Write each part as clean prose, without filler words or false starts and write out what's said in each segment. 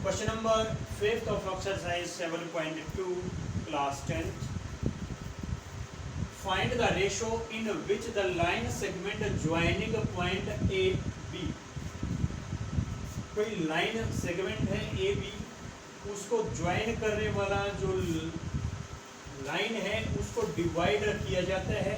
Question number 5th of exercise 7.2 class 10th. Find the ratio in which the line segment joining point A B. कोई line segment है A B, उसको join करने वाला जो line है उसको divide किया जाता है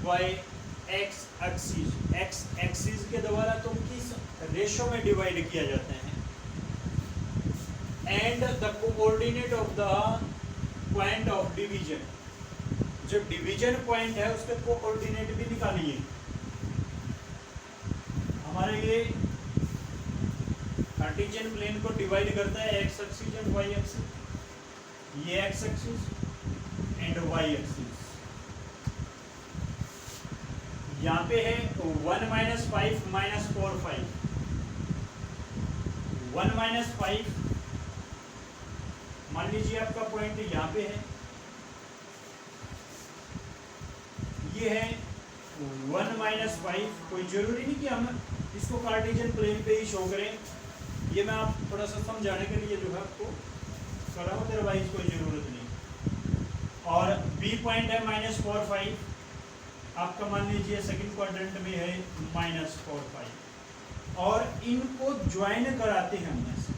by x axis. X axis के द्वारा तो किस रेशो में डिवाइड किया जाता है, and the coordinate of the point of division. जो डिवीजन पॉइंट है उसके कोऑर्डिनेट भी निकालिए। हमारे ये कार्टेशियन प्लेन को डिवाइड करता है x axis and y axis. ये x axis and y axis. यहाँ पे है 1 - 5 - 4 5। 1 - 5 मान लीजिए आपका पॉइंट यहाँ पे है, ये है 1 - 5। कोई जरूरी नहीं कि हम इसको कार्टेशियन प्लेन पे ही शो करें, ये मैं आप थोड़ा सा समझाने के लिए जो है आपको कर रहा हूँ, अदरवाइज कोई ज़रूरत नहीं। और बी पॉइंट है -4 5, आपका मान लीजिए सेकंड क्वाड्रेंट में है -4 5, और इनको ज्वाइन कराते हैं हम ऐसे।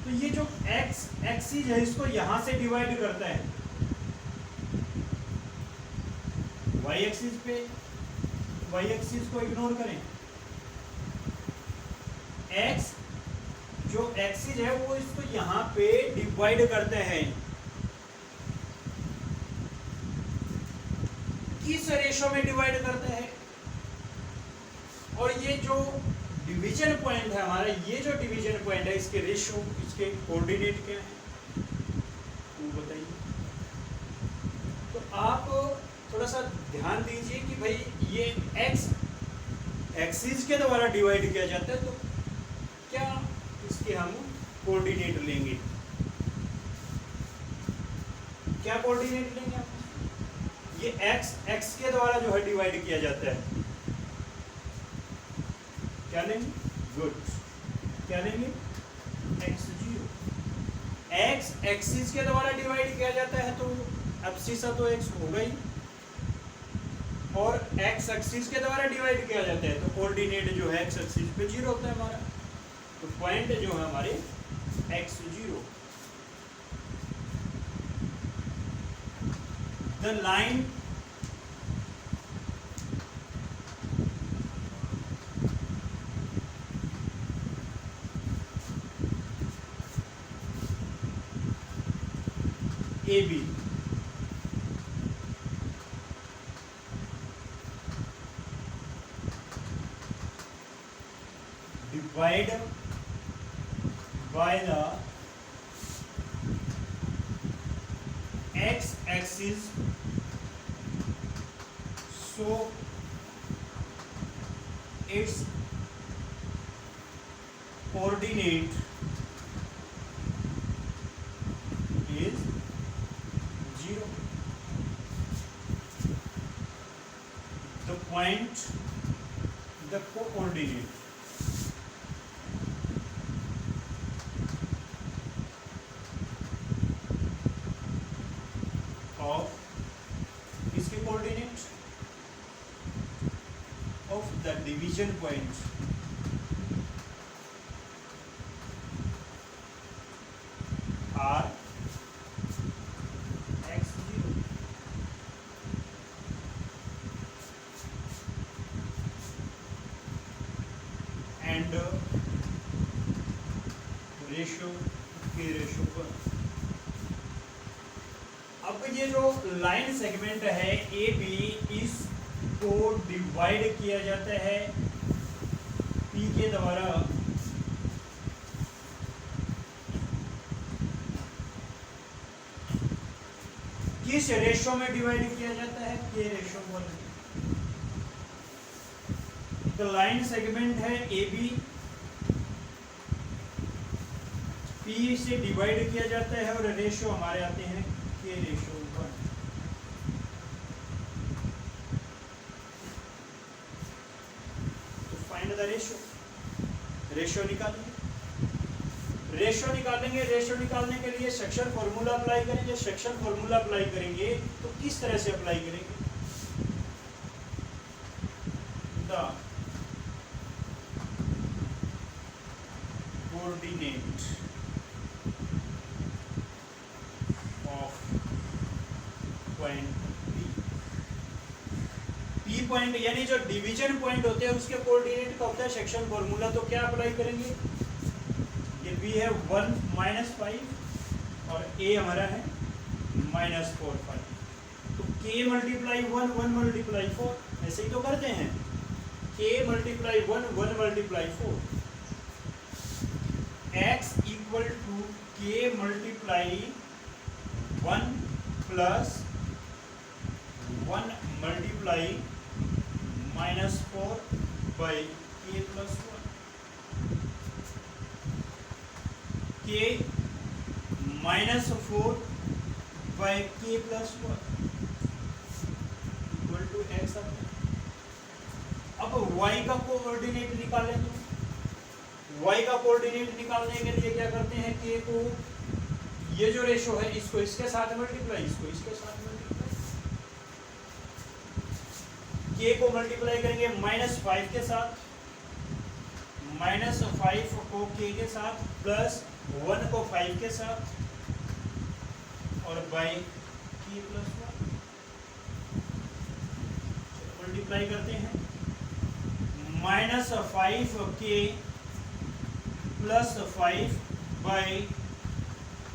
तो ये जो एक्स एक्सिस है इसको यहां से डिवाइड करता है वाई एक्सिस पे। वाई एक्सिस को इग्नोर करें। एक्स जो एक्सिस है वो इसको यहां पे डिवाइड करते हैं। किस रेशो में डिवाइड करते हैं? और ये जो डिवीजन पॉइंट है हमारा, ये जो डिवीजन पॉइंट है इसके रेशो, इसके कोऑर्डिनेट क्या है वो बताइए। तो आप थोड़ा सा ध्यान दीजिए कि भाई ये एक्स एक्सिस के द्वारा डिवाइड किया जाता है, तो क्या इसके हम कोऑर्डिनेट लेंगे? क्या कोऑर्डिनेट लेंगे आप? ये एक्स एक्स के द्वारा जो है डिवाइड किया जाता है, क्या लेंगे? गुड, क्या लेंगे? x0। एक्स एक्सिस के द्वारा डिवाइड किया जाता है तो एब्सिसा तो x होगा ही, और x एक्सिस के द्वारा डिवाइड किया जाता है तो कोऑर्डिनेट जो है x एक्सिस पे 0 होता है हमारा। तो पॉइंट जो है हमारे x0। The line AB divide by the x axis, so its coordinate is 0. The point, the coordinate of, इसके coordinate of the division point are x0 and ratio के रेशो पर। अब ये जो लाइन सेगमेंट है ए बी, इसको divide किया जाता है पी के द्वारा। किस रेशो में डिवाइड किया जाता है? के रेशो पर। तो लाइन सेगमेंट है ए बी, पी से डिवाइड किया जाता है और रेशो हमारे आते हैं के ratio 1। Find the ratio. Ratio निकालेंगे। रेशो निकालने के लिए सेक्शन फॉर्मूला अप्लाई करेंगे। सेक्शन फॉर्मूला अप्लाई करेंगे तो किस तरह से अप्लाई करेंगे? The coordinate of point P point, यानी जो डिवीजन पॉइंट होते हैं उसके कोऑर्डिनेट का होता है सेक्शन फॉर्मूला। तो क्या अप्लाई करेंगे? ये बी है 1 -5 और ए हमारा है -4 5। तो k मल्टीप्लाई 1 1 मल्टीप्लाई 4 ऐसे ही तो करते हैं। k multiply 1 1 multiply 4 x equal to k multiply 1 plus 1 multiply -4 by k plus 1। k -4 by k plus 1 equal to x। अब y का कोऑर्डिनेट निकालें तो y का कोऑर्डिनेट निकालने के लिए क्या करते हैं? k को, ये जो रेशो है इसको इसके साथ मल्टीप्लाई, इसको इसके साथ मल्टीप्लाई। k को मल्टीप्लाई करेंगे -5 के साथ, -5 को k के साथ, प्लस 1 को 5 के साथ और बाई k प्लस 1 मल्टीप्लाई करते हैं। -5k plus 5 by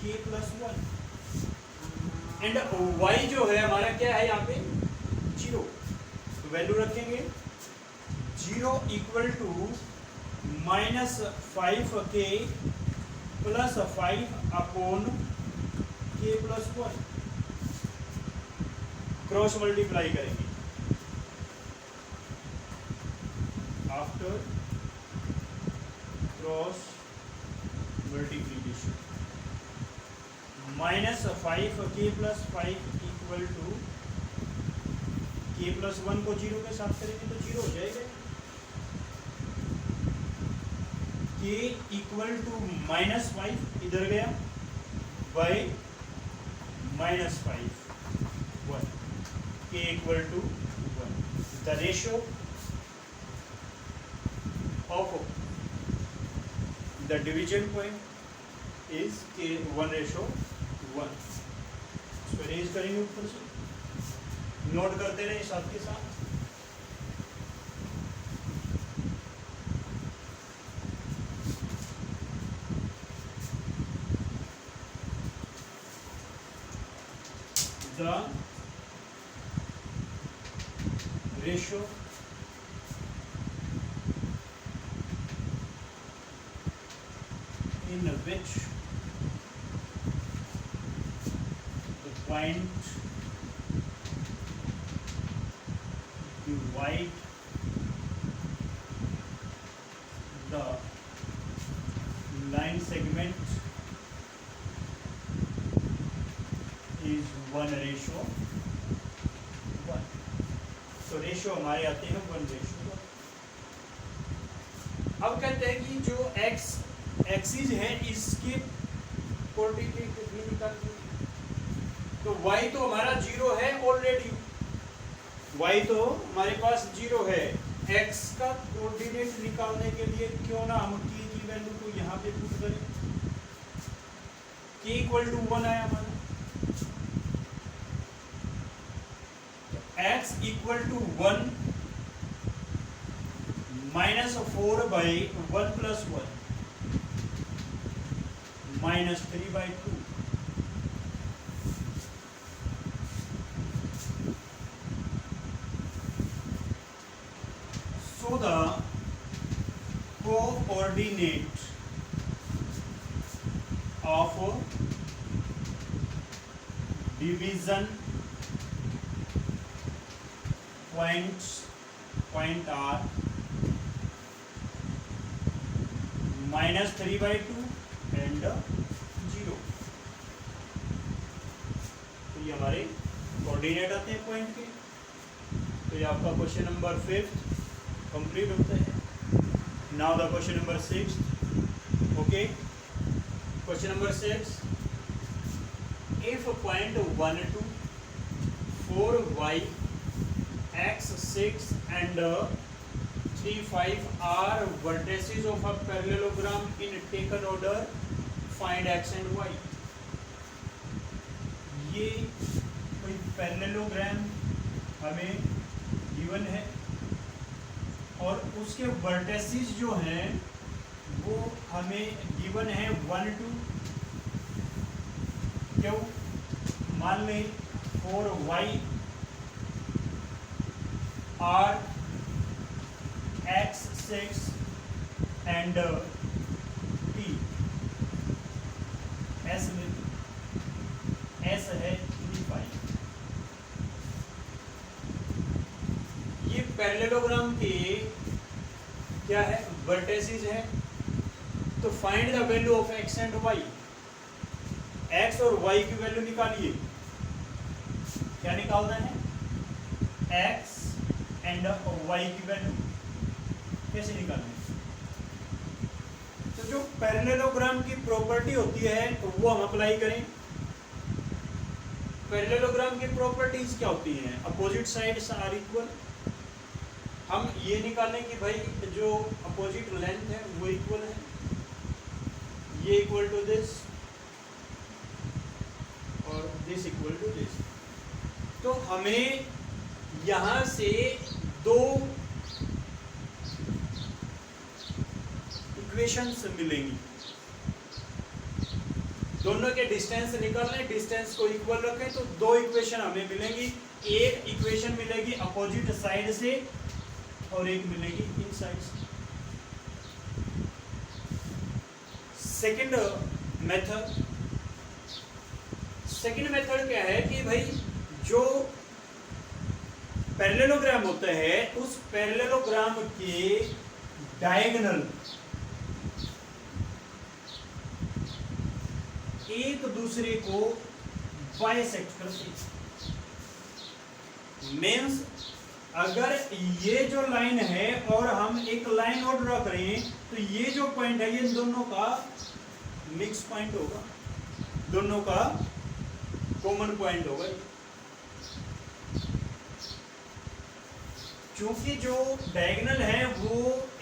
k plus 1 and y जो है हमारा क्या है यहाँ पे? 0। तो वैल्यू रखेंगे 0 equal to -5k plus 5 upon k plus 1। Cross multiply करेंगे। After cross multiplication -5k plus 5 equal to k plus 1 को 0 के साथ करेंगे तो 0 हो जाएगा। k इक्वल टू -5 इधर गया by -5 1, k equal to 1। The ratio of the division point is k 1:1। इसको अरेंज करेंगे ऊपर से, नोट करते रहे साथ के साथ। the ratio in which the point divide the line segment is 1:1। तो रेशियो हमारे आते हैं 1:1। अब कहते हैं कि जो x एक्सिस है इसके कोऑर्डिनेट भी निकालते हैं। तो y तो हमारा 0 है ऑलरेडी, y तो हमारे पास 0 है। x का कोऑर्डिनेट निकालने के लिए क्यों ना हम k की वैल्यू को यहाँ पे पुट करें। k इक्वल टू 1 आया हमारा, x equal to 1 -4 by 1 plus 1 -3/2। So the coordinate of division point are -3/2 and 0। तो ये हमारे कोऑर्डिनेट आते हैं पॉइंट के। तो ये आपका क्वेश्चन नंबर 5 कंप्लीट होता है। Now the question number 6. Okay. Question number 6. If point 1, 2, 4, y, x, 6 and 3, 5 are vertices of a parallelogram in taken order, find x and y. ये कोई पैरेललोग्राम हमें गिवन है और उसके वर्टेसिस जो हैं वो हमें गिवन है 1, 2, क्यों मान लें 4y r x 6 and t s में s है 3, 5। ये पैरेललोग्राम के क्या है वर्टेसिस है। तो find the value of x and y। x और y की वैल्यू निकालिए। क्या निकालना है? x एंड y की वैल्यू कैसे निकालनी है? तो जो पैरेललोग्राम की प्रॉपर्टी होती है वो हम अप्लाई करें। पैरेललोग्राम की प्रॉपर्टीज क्या होती हैं? Opposite sides are equal. हम ये निकालें कि भाई जो अपोजिट लेंथ है वो इक्वल है, ये इक्वल टू दिस और दिस इक्वल टू दिस। तो हमें यहां से दो इक्वेशंस मिलेंगी। दोनों के डिस्टेंस निकालने, डिस्टेंस को इक्वल रखें तो दो इक्वेशन हमें मिलेंगी। एक इक्वेशन मिलेगी अपोजिट साइड से और एक मिलेगी इन साइड से। सेकंड मेथड क्या है कि भाई जो पैरेललोग्राम होता है उस पैरेललोग्राम के डायगोनल एक दूसरे को बाइसेक्ट करते हैं। मीन्स अगर ये जो लाइन है और हम एक लाइन और ड्रॉ करें तो ये जो पॉइंट है ये दोनों का मिक्स पॉइंट होगा, दोनों का कॉमन पॉइंट होगा। क्योंकि जो डायगोनल है वो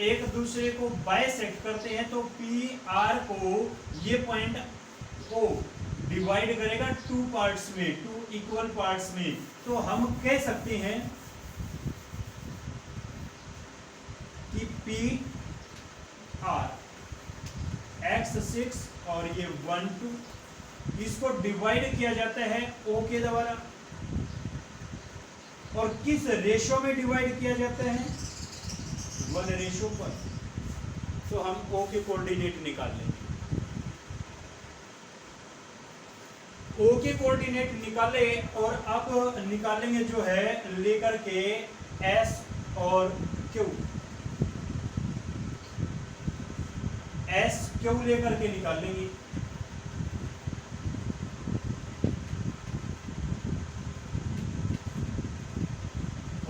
एक दूसरे को बाइसेक्ट करते हैं तो पी आर को ये पॉइंट ओ डिवाइड करेगा टू पार्ट्स में, टू इक्वल पार्ट्स में। तो हम कह सकते हैं कि पी आर एक्स 6 और ये 1, 2 इसको डिवाइड किया जाता है ओ के द्वारा। और किस रेशो में डिवाइड किया जाता है? 1 पर। तो हम ओ के कोऑर्डिनेट निकाल लेंगे। ओ के कोऑर्डिनेट निकाले और अब निकालेंगे जो है लेकर के एस और क्यू। एस क्यू लेकर के निकाल लेंगे।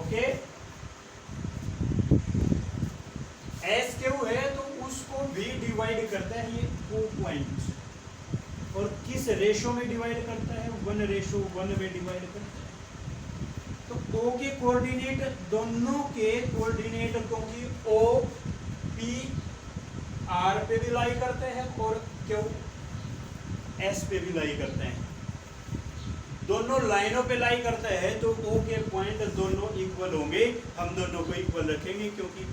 ओके, एस क्यू है तो उसको भी डिवाइड करता है ये ओ पॉइंट। और किस रेशो में डिवाइड करता है? 1:1 में डिवाइड करता है। तो ओ के कोऑर्डिनेट, दोनों के कोऑर्डिनेट क्योंकि ओ पी आर पे भी लाई करते हैं और क्यू एस पे भी लाई करते हैं। दोनों लाइनों पे लाई करता है तो ओ के पॉइंट दोनों इक्वल होंगे। हम दोनों को इक्वल रखेंगे क्योंकि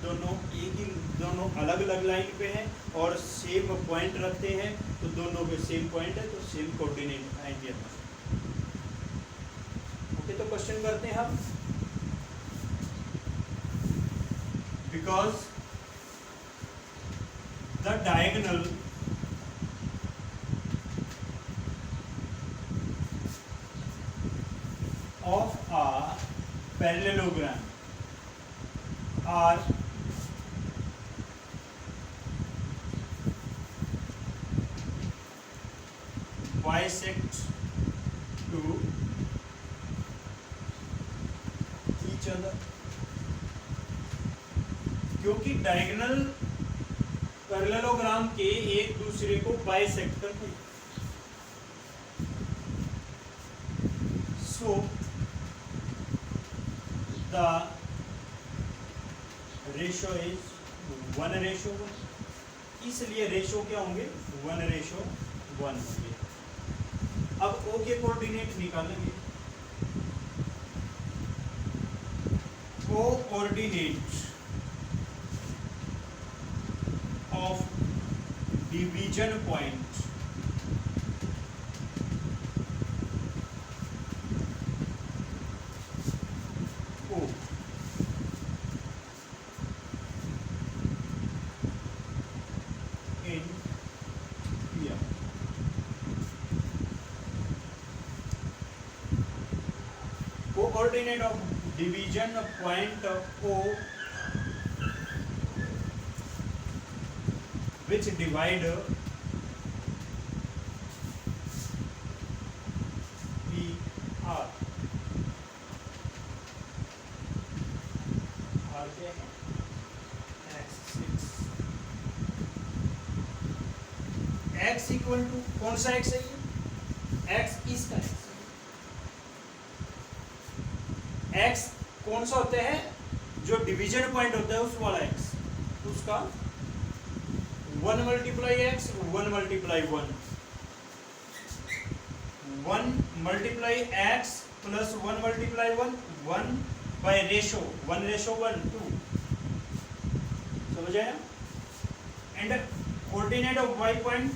दोनों अलग अलग लाइन पे हैं और सेम पॉइंट रखते हैं तो दोनों पे सेम पॉइंट है तो सेम कोऑर्डिनेट आएंगे। ओके, तो क्वेश्चन करते हैं हम। Because the diagonal of a parallelogram are bisect to each other। क्योंकि डायगोनल पैरेललोग्राम के एक दूसरे को बाइसेक्ट करते हैं। सो द रेशो इज 1:1, इसलिए रेशो क्या होंगे 1:1 होंगे। अब ओ के कोऑर्डिनेट निकालेंगे। Coordinate of division point O in P। Coordinate of division point O which divide PR। R क्या है x6। x इक्वल टू कौन सा x है ये x इसका x कौन सा होता है जो डिवीजन पॉइंट होता है उस वाला x उसका 1 multiply x 1 multiply 1 1 multiply x plus 1 multiply 1 1 by ratio 1:1 2 समझ आया। And coordinate of y point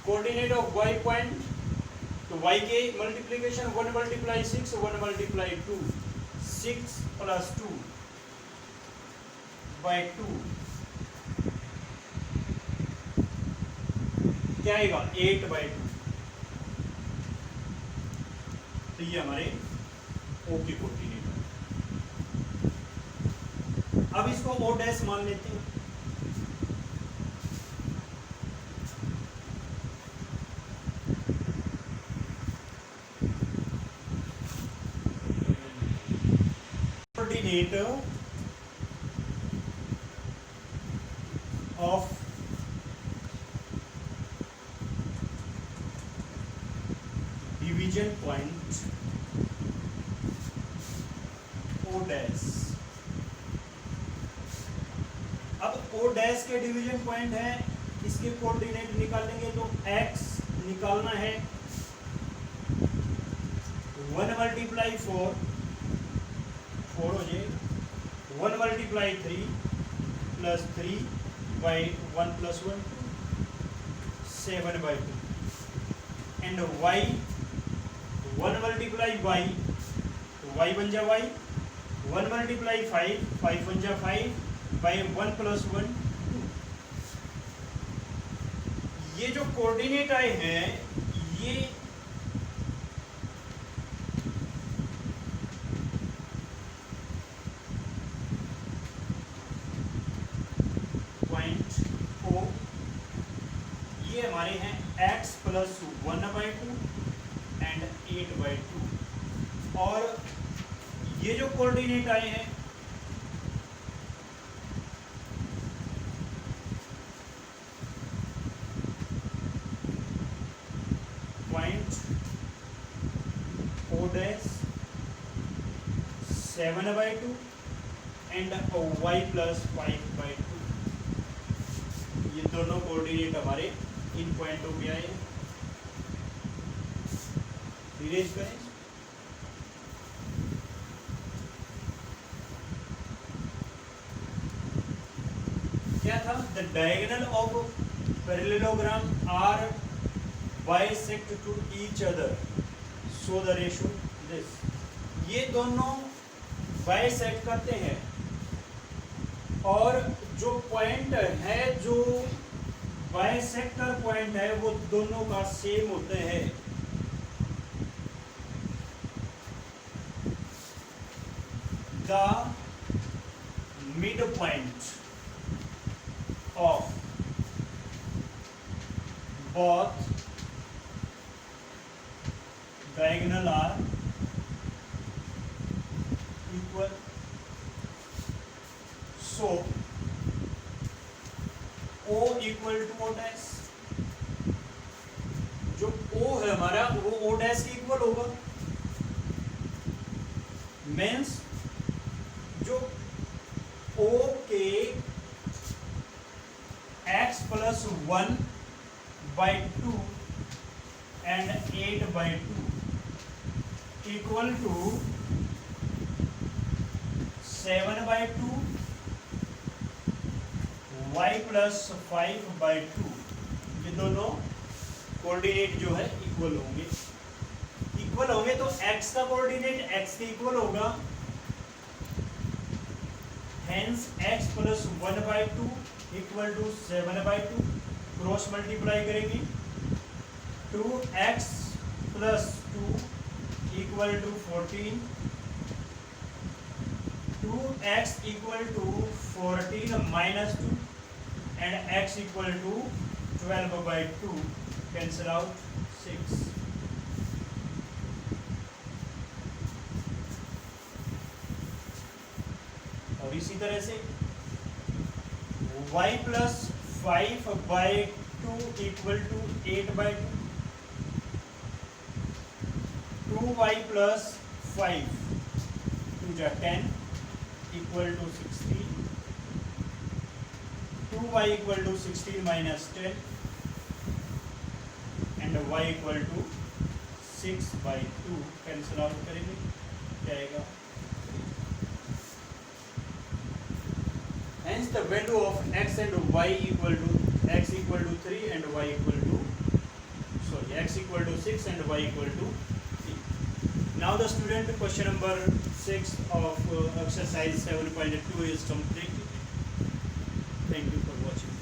coordinate of y point तो y के multiplication 1 multiply 6 1 multiply 2 6 plus 2 by 2 क्या आएगा 8/2। तो ये हमारे O के कोऑर्डिनेट है। अब इसको O डैश मान लेते हैं। Coordinate of division point O dash. अब O डैश के डिवीजन पॉइंट है, इसके कोऑर्डिनेट निकालेंगे तो x निकालना है 1 मल्टीप्लाई 4 4 हो जाएगा 1 multiply 3 plus 3 by 1 plus 1 7/2 and y 1 multiply y तो y बन जा y 1 मल्टीप्लाई 5 5 बन जा 5 बाई 1 प्लस 1 2। ये जो कोऑर्डिनेट आए हैं ये पॉइंट O ये हमारे हैं x प्लस 1/2 एंड 8/2 और ये जो कोऑर्डिनेट आए हैं point O dash 7/2 and y plus 5/2 ये दोनों कोऑर्डिनेट हमारे इन पॉइंटों पे आए हैं। इरेज करें। क्या था the diagonal of parallelogram are bisect to each other so the ratio this. ये दोनों बाइसेक्ट करते हैं और जो पॉइंट है जो बाइसेक्टर पॉइंट है वो दोनों का सेम होते हैं। The mid point of both diagonal are equal, so equal to O dash, जो ओ है हमारा वो ओ डैश के इक्वल होगा। मीन्स जो ओ के x plus 1/2 and 8/2 equal to 7/2 y plus 5/2, ये दोनों कोऑर्डिनेट जो है इक्वल होंगे। इक्वल होंगे तो x का कोऑर्डिनेट x के इक्वल होगा, hence x plus 1/2 equal to 7/2, cross multiply करेंगे, 2x plus 2 equal to 14, 2x equal to 14 minus 2 and x equal to 12/2, cancel out 6। और इसी तरह से y plus 5/2 equal to 8/2, 2y plus 5 2 जा 10 equal to 16, 2y equal to 16 minus 10 and y equal to 6/2, cancel out करेंगे, क्या आएगा। Hence the value of x and y equal to x equal to 3 and y equal to x equal to 6 and y equal to 3. Now the student question number 6 of exercise 7.2 is completed. Thank you for watching.